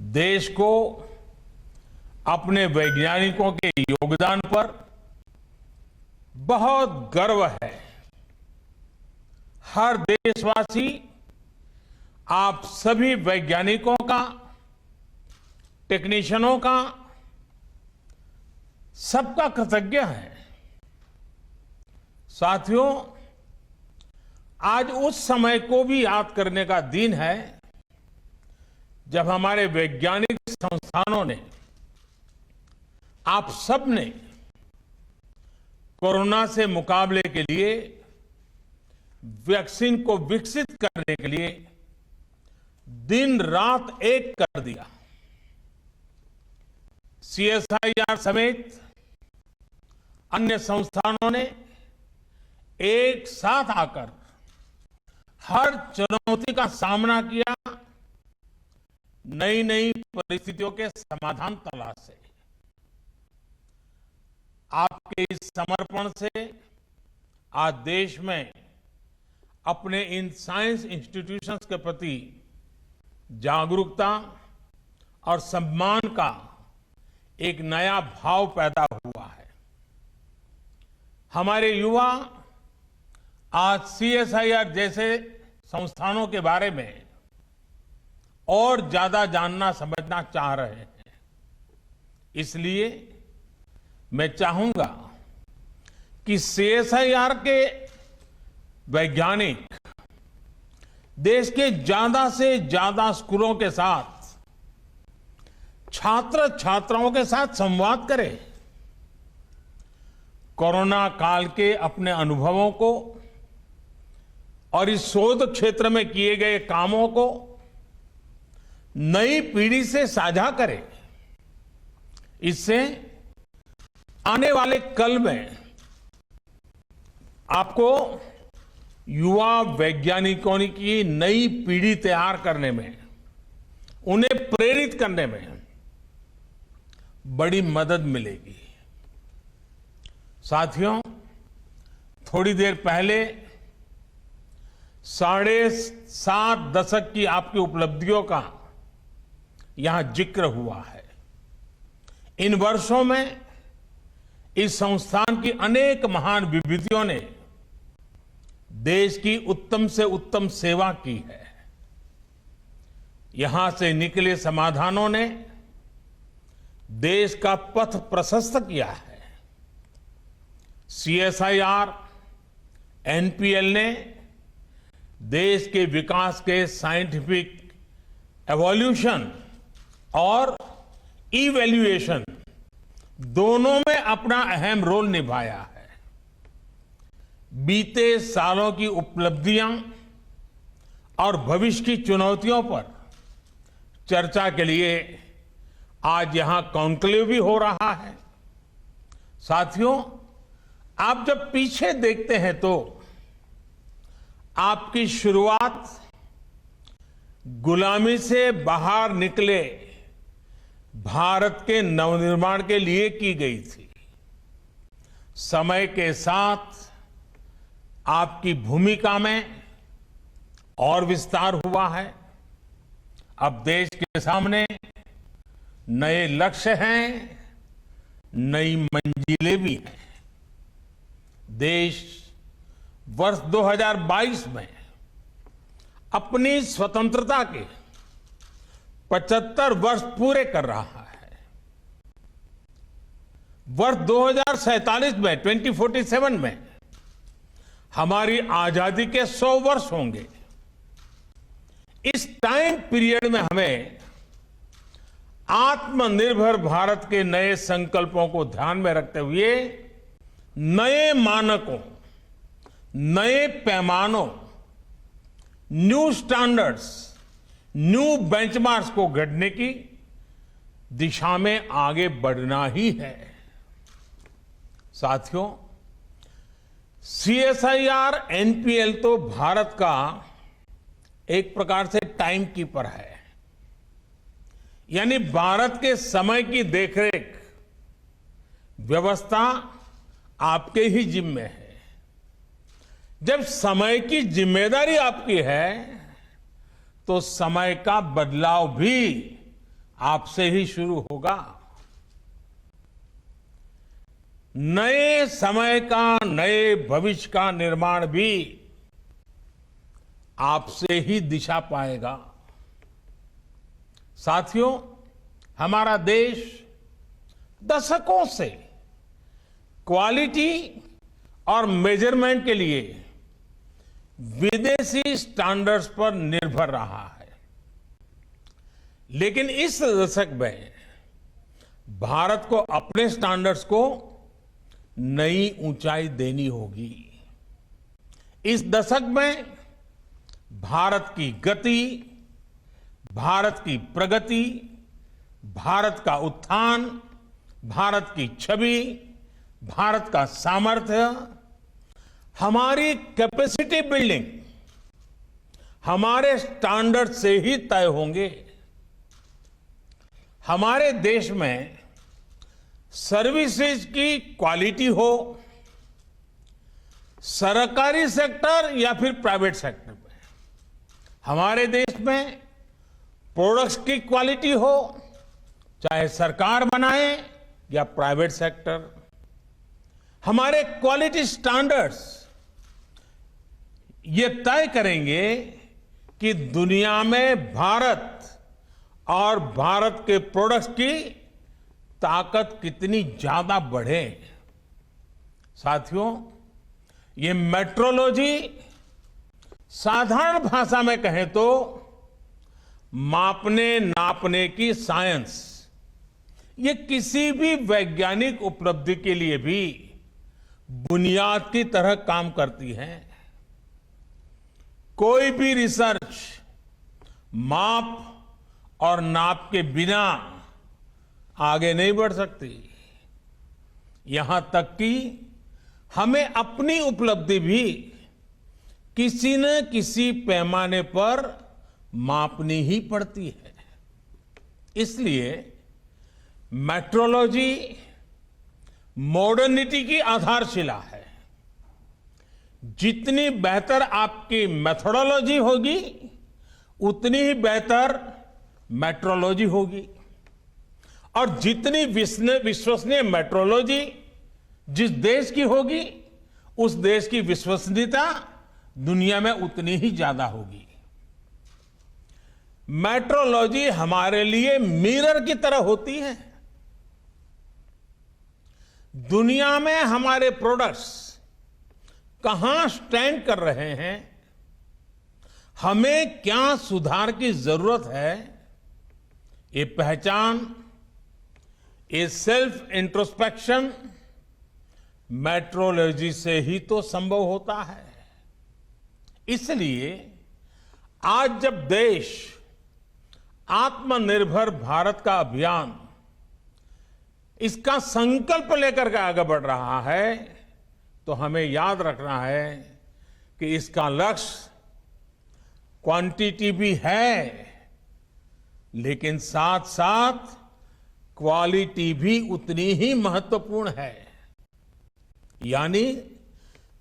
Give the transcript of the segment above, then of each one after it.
देश को अपने वैज्ञानिकों के योगदान पर बहुत गर्व है। हर देशवासी आप सभी वैज्ञानिकों का, टेक्नीशियनों का, सबका कृतज्ञ है। साथियों, आज उस समय को भी याद करने का दिन है जब हमारे वैज्ञानिक संस्थानों ने, आप सब ने कोरोना से मुकाबले के लिए वैक्सीन को विकसित करने के लिए दिन रात एक कर दिया। सीएसआईआर समेत अन्य संस्थानों ने एक साथ आकर हर चुनौती का सामना किया, नई नई परिस्थितियों के समाधान तलाशे। आपके इस समर्पण से आज देश में अपने इन साइंस इंस्टीट्यूशंस के प्रति जागरूकता और सम्मान का एक नया भाव पैदा हुआ है। हमारे युवा आज सीएसआईआर जैसे संस्थानों के बारे में और ज्यादा जानना समझना चाह रहे हैं। इसलिए मैं चाहूंगा कि सीएसआईआर के वैज्ञानिक देश के ज्यादा से ज्यादा स्कूलों के साथ, छात्र छात्राओं के साथ संवाद करें। कोरोना काल के अपने अनुभवों को और इस शोध क्षेत्र में किए गए कामों को नई पीढ़ी से साझा करें। इससे आने वाले कल में आपको युवा वैज्ञानिकों की नई पीढ़ी तैयार करने में, उन्हें प्रेरित करने में बड़ी मदद मिलेगी। साथियों, थोड़ी देर पहले 7.5 दशक की आपकी उपलब्धियों का यहां जिक्र हुआ है। इन वर्षों में इस संस्थान की अनेक महान विभूतियों ने देश की उत्तम से उत्तम सेवा की है। यहां से निकले समाधानों ने देश का पथ प्रशस्त किया है। सीएसआईआर, एनपीएल ने देश के विकास के साइंटिफिक एवोल्यूशन और इवैल्यूएशन दोनों में अपना अहम रोल निभाया है। बीते सालों की उपलब्धियां और भविष्य की चुनौतियों पर चर्चा के लिए आज यहां कॉन्क्लेव भी हो रहा है। साथियों, आप जब पीछे देखते हैं तो आपकी शुरुआत गुलामी से बाहर निकले भारत के नवनिर्माण के लिए की गई थी। समय के साथ आपकी भूमिका में और विस्तार हुआ है। अब देश के सामने नए लक्ष्य हैं, नई मंजिलें भी हैं। देश वर्ष 2022 में अपनी स्वतंत्रता के 75 वर्ष पूरे कर रहा है। वर्ष 2047 में 2047 में हमारी आजादी के 100 वर्ष होंगे। इस टाइम पीरियड में हमें आत्मनिर्भर भारत के नए संकल्पों को ध्यान में रखते हुए नए मानकों, नए पैमानों, न्यू स्टैंडर्ड्स, न्यू बेंचमार्क्स को गढ़ने की दिशा में आगे बढ़ना ही है। साथियों, सीएसआईआर, एनपीएल तो भारत का एक प्रकार से टाइम कीपर है। यानी भारत के समय की देखरेख व्यवस्था आपके ही जिम्मे है। जब समय की जिम्मेदारी आपकी है तो समय का बदलाव भी आपसे ही शुरू होगा। नए समय का, नए भविष्य का निर्माण भी आपसे ही दिशा पाएगा। साथियों, हमारा देश दशकों से क्वालिटी और मेजरमेंट के लिए विदेशी स्टैंडर्ड्स पर निर्भर रहा है, लेकिन इस दशक में भारत को अपने स्टैंडर्ड्स को नई ऊंचाई देनी होगी। इस दशक में भारत की गति, भारत की प्रगति, भारत का उत्थान, भारत की छवि, भारत का सामर्थ्य, हमारी कैपेसिटी बिल्डिंग हमारे स्टैंडर्ड से ही तय होंगे। हमारे देश में सर्विसेज की क्वालिटी हो, सरकारी सेक्टर या फिर प्राइवेट सेक्टर में, हमारे देश में प्रोडक्ट्स की क्वालिटी हो, चाहे सरकार बनाए या प्राइवेट सेक्टर, हमारे क्वालिटी स्टैंडर्ड्स ये तय करेंगे कि दुनिया में भारत और भारत के प्रोडक्ट्स की ताकत कितनी ज्यादा बढ़े। साथियों, ये मेट्रोलॉजी साधारण भाषा में कहें तो मापने नापने की साइंस, ये किसी भी वैज्ञानिक उपलब्धि के लिए भी बुनियाद की तरह काम करती है। कोई भी रिसर्च माप और नाप के बिना आगे नहीं बढ़ सकती। यहां तक कि हमें अपनी उपलब्धि भी किसी न किसी पैमाने पर मापनी ही पड़ती है। इसलिए मेट्रोलॉजी मॉडर्निटी की आधारशिला है। जितनी बेहतर आपकी मेथोडोलॉजी होगी, उतनी ही बेहतर मेट्रोलॉजी होगी। और जितनी विश्वसनीय मेट्रोलॉजी जिस देश की होगी, उस देश की विश्वसनीयता दुनिया में उतनी ही ज्यादा होगी। मेट्रोलॉजी हमारे लिए मिरर की तरह होती है। दुनिया में हमारे प्रोडक्ट्स कहां स्टैंड कर रहे हैं, हमें क्या सुधार की जरूरत है, ये पहचान, ये सेल्फ इंट्रोस्पेक्शन मेट्रोलॉजी से ही तो संभव होता है। इसलिए आज जब देश आत्मनिर्भर भारत का अभियान, इसका संकल्प लेकर के आगे बढ़ रहा है, तो हमें याद रखना है कि इसका लक्ष्य क्वांटिटी भी है, लेकिन साथ साथ क्वालिटी भी उतनी ही महत्वपूर्ण है। यानी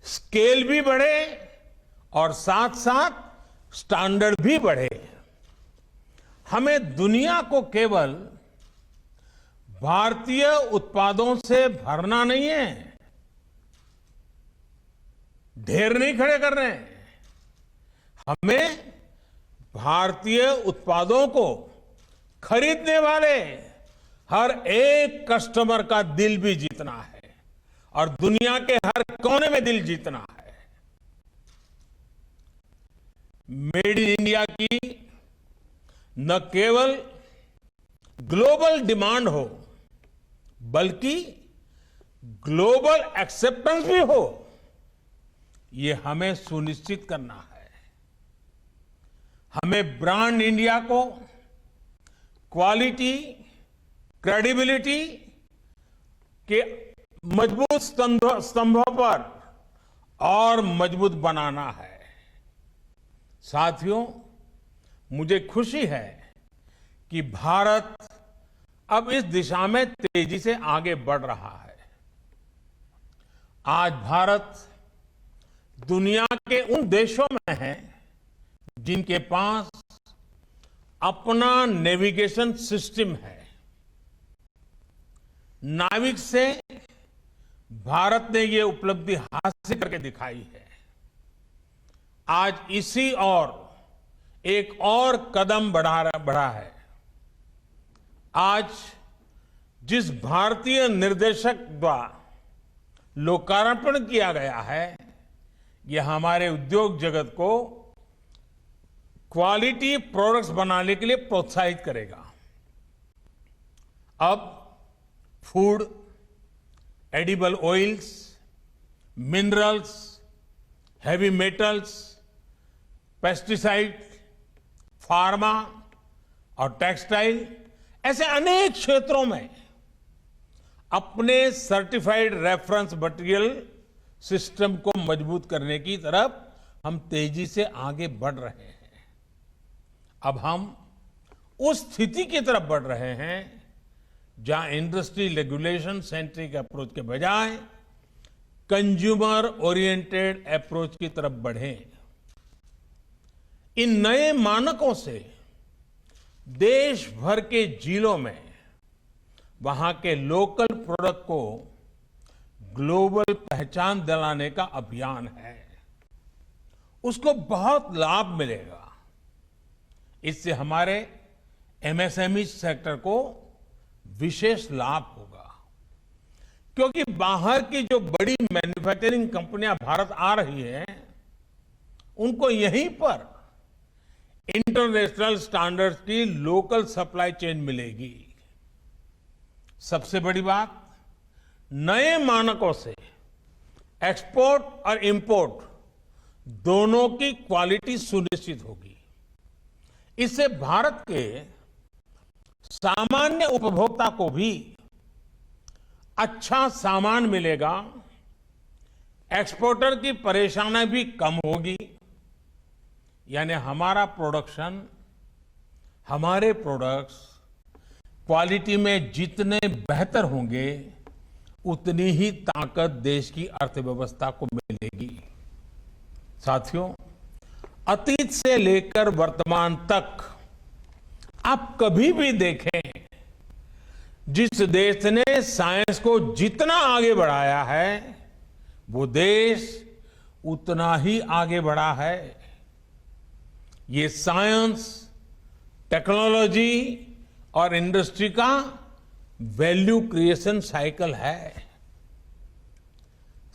स्केल भी बढ़े और साथ साथ स्टैंडर्ड भी बढ़े। हमें दुनिया को केवल भारतीय उत्पादों से भरना नहीं है, ढेर नहीं खड़े कर रहे हैं। हमें भारतीय उत्पादों को खरीदने वाले हर एक कस्टमर का दिल भी जीतना है और दुनिया के हर कोने में दिल जीतना है। मेड इन इंडिया की न केवल ग्लोबल डिमांड हो, बल्कि ग्लोबल एक्सेप्टेंस भी हो, ये हमें सुनिश्चित करना है। हमें ब्रांड इंडिया को क्वालिटी, क्रेडिबिलिटी के मजबूत स्तंभों पर और मजबूत बनाना है। साथियों, मुझे खुशी है कि भारत अब इस दिशा में तेजी से आगे बढ़ रहा है। आज भारत दुनिया के उन देशों में है जिनके पास अपना नेविगेशन सिस्टम है। नाविक से भारत ने ये उपलब्धि हासिल करके दिखाई है। आज इसी और एक और कदम बढ़ा है। आज जिस भारतीय निर्देशक द्वारा लोकार्पण किया गया है, यह हमारे उद्योग जगत को क्वालिटी प्रोडक्ट्स बनाने के लिए प्रोत्साहित करेगा। अब food, edible oils, minerals, heavy metals, pesticide, pharma और टेक्सटाइल ऐसे अनेक क्षेत्रों में अपने सर्टिफाइड रेफरेंस मटेरियल सिस्टम को मजबूत करने की तरफ हम तेजी से आगे बढ़ रहे हैं। अब हम उस स्थिति की तरफ बढ़ रहे हैं जहां इंडस्ट्री रेगुलेशन सेंट्रिक अप्रोच के बजाय कंज्यूमर ओरिएंटेड अप्रोच की तरफ बढ़े। इन नए मानकों से देश भर के जिलों में वहां के लोकल प्रोडक्ट को ग्लोबल पहचान दिलाने का अभियान है। उसको बहुत लाभ मिलेगा। इससे हमारे एमएसएमई सेक्टर को विशेष लाभ होगा, क्योंकि बाहर की जो बड़ी मैन्युफैक्चरिंग कंपनियां भारत आ रही हैं, उनको यहीं पर इंटरनेशनल स्टैंडर्ड्स की लोकल सप्लाई चेन मिलेगी। सबसे बड़ी बात, नए मानकों से एक्सपोर्ट और इंपोर्ट दोनों की क्वालिटी सुनिश्चित होगी। इससे भारत के सामान्य उपभोक्ता को भी अच्छा सामान मिलेगा, एक्सपोर्टर की परेशानी भी कम होगी। यानी हमारा प्रोडक्शन, हमारे प्रोडक्ट्स क्वालिटी में जितने बेहतर होंगे, उतनी ही ताकत देश की अर्थव्यवस्था को मिलेगी। साथियों, अतीत से लेकर वर्तमान तक आप कभी भी देखें, जिस देश ने साइंस को जितना आगे बढ़ाया है, वो देश उतना ही आगे बढ़ा है। ये साइंस, टेक्नोलॉजी और इंडस्ट्री का वैल्यू क्रिएशन साइकिल है।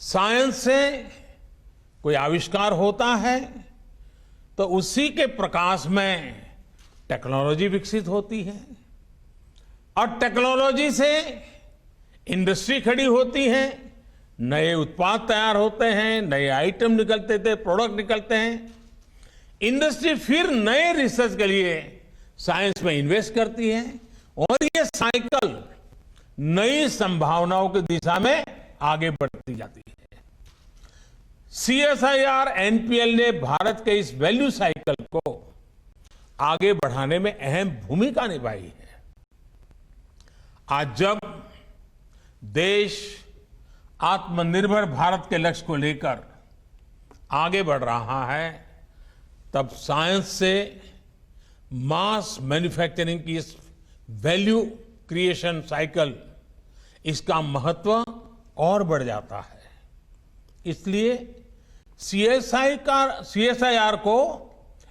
साइंस से कोई आविष्कार होता है तो उसी के प्रकाश में टेक्नोलॉजी विकसित होती है, और टेक्नोलॉजी से इंडस्ट्री खड़ी होती है, नए उत्पाद तैयार होते हैं, नए आइटम निकलते थे, प्रोडक्ट निकलते हैं। इंडस्ट्री फिर नए रिसर्च के लिए साइंस में इन्वेस्ट करती है, और ये साइकिल नई संभावनाओं की दिशा में आगे बढ़ती जाती है। सीएसआईआर एनपीएल ने भारत के इस वैल्यू साइकिल को आगे बढ़ाने में अहम भूमिका निभाई है। आज जब देश आत्मनिर्भर भारत के लक्ष्य को लेकर आगे बढ़ रहा है, तब साइंस से मास मैन्युफैक्चरिंग की इस वैल्यू क्रिएशन साइकिल, इसका महत्व और बढ़ जाता है। इसलिए सीएसआईआर को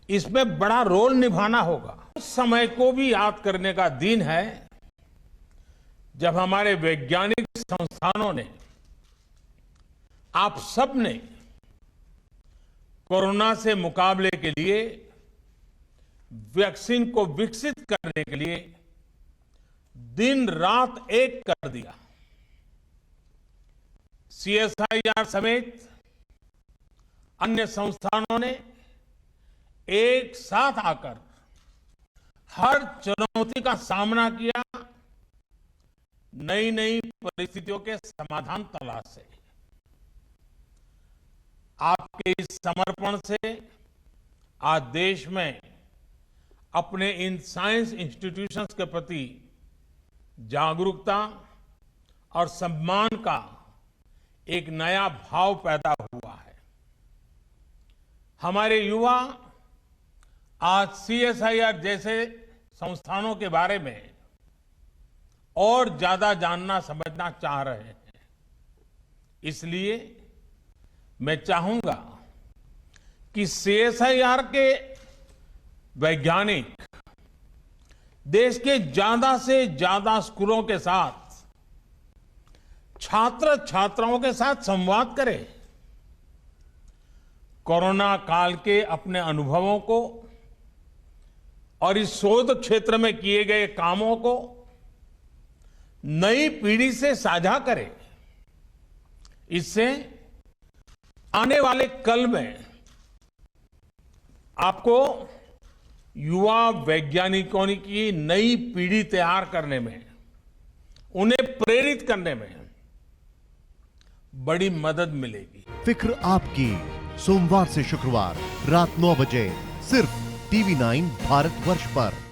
इसमें बड़ा रोल निभाना होगा। उस समय को भी याद करने का दिन है जब हमारे वैज्ञानिक संस्थानों ने, आप सब ने कोरोना से मुकाबले के लिए वैक्सीन को विकसित करने के लिए दिन रात एक कर दिया। सीएसआईआर समेत अन्य संस्थानों ने एक साथ आकर हर चुनौती का सामना किया, नई नई परिस्थितियों के समाधान तलाशे। आपके इस समर्पण से आज देश में अपने इन साइंस इंस्टीट्यूशंस के प्रति जागरूकता और सम्मान का एक नया भाव पैदा हुआ है। हमारे युवा आज सीएसआईआर जैसे संस्थानों के बारे में और ज्यादा जानना समझना चाह रहे हैं। इसलिए मैं चाहूंगा कि सीएसआईआर के वैज्ञानिक देश के ज्यादा से ज्यादा स्कूलों के साथ, छात्र छात्राओं के साथ संवाद करें। कोरोना काल के अपने अनुभवों को और इस शोध क्षेत्र में किए गए कामों को नई पीढ़ी से साझा करें। इससे आने वाले कल में आपको युवा वैज्ञानिकों की नई पीढ़ी तैयार करने में, उन्हें प्रेरित करने में बड़ी मदद मिलेगी। फिक्र आपकी, सोमवार से शुक्रवार रात 9 बजे सिर्फ टीवी 9 भारतवर्ष पर।